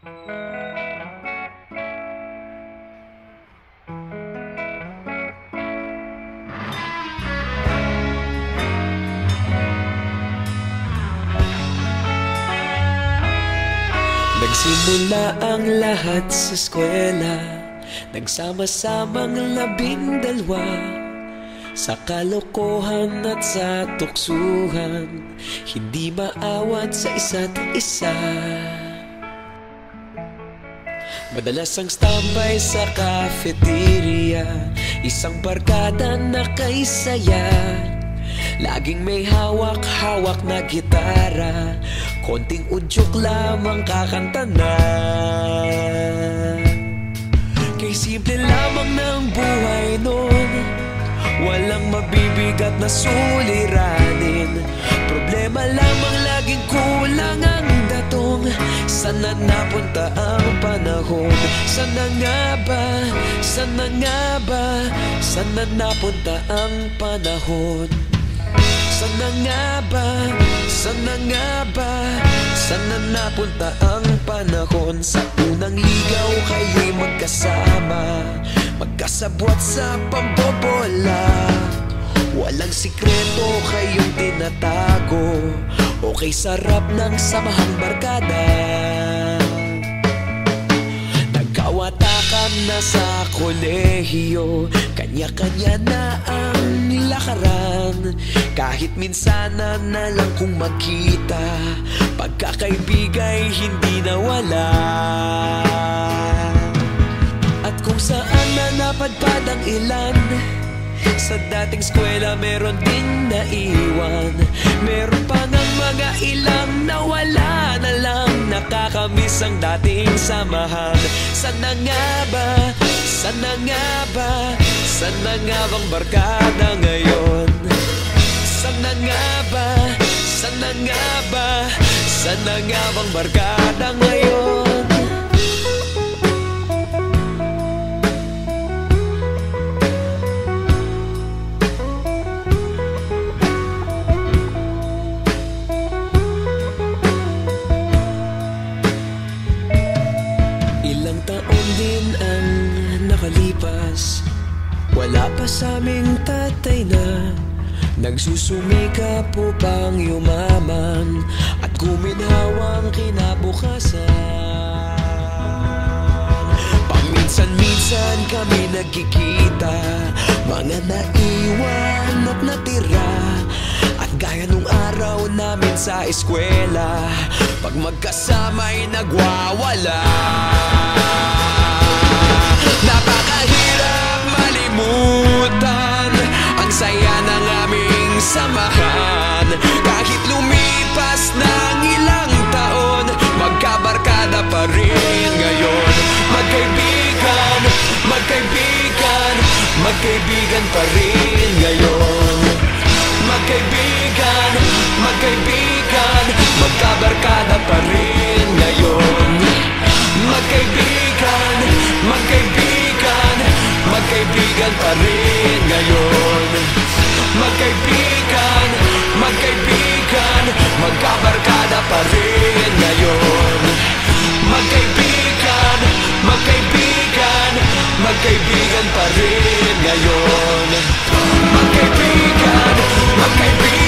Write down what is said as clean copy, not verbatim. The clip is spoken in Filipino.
Nagsimula ang lahat sa eskwela, nagsama-samang 12 sa kalokohan at sa tuksuhan, hindi maawat sa isa't isa. Madalas ang standby sa cafeteria, isang barkada na kay saya. Laging may hawak-hawak na gitara, konting udyok lamang kakanta na. Kay simple lamang ng buhay nun, walang mabibigat na suliranin. Problema lamang laging kulang ang datong. Sana napunta ang panahon? Sana nga ba? Sana nga ba? Sana napunta ang panahon? Sana nga ba? Sana nga ba? Sana napunta ang panahon? Sa unang ligaw kayo'y magkasama, magkasabwat sa pambobola. Walang sikreto kayong tinatago, okay sarap ng samahang barkada. Nagkawatakan na sa kolehiyo, kanya-kanya na ang nilakaran. Kahit minsan na lang kung magkita, pagkakaibigay hindi nawala. At kung saan na napadpad ang ilan, sa dating eskwela meron din naiwan. Meron pa ng mga ilang nawala na lang, nakakamiss ang dating samahan. Sana nga ba? Sana nga ba? Sana nga bang barkada ngayon? Sana nga ba? Sana nga ba? Sana nga bang barkada ngayon? Ilang taon din ang nakalipas, wala pa sa aming tatay na nagsusumikap upang yumaman at guminhawang kinabukasan. Paminsan-minsan kami nagkikita, mga naiwan at natira. At gaya nung araw namin sa eskwela, pag magkasama'y nagwawala. Napakahirap malimutan ang saya ng aming samahan. Kahit lumipas ng ilang taon, magkabarkada pa rin ngayon. Magkaibigan, magkaibigan, magkaibigan pa rin ngayon. Magkaibigan, magkaibigan, magkabarkada pa rin ngayon. Magkaibigan, magkaibigan, magkaibigan pa rin ngayon. Magkaibigan, magkaibigan, magkabarkada pa rin ngayon. Magkaibigan, magkaibigan, magkaibigan pa rin ngayon. Magkaibigan, magkaibigan,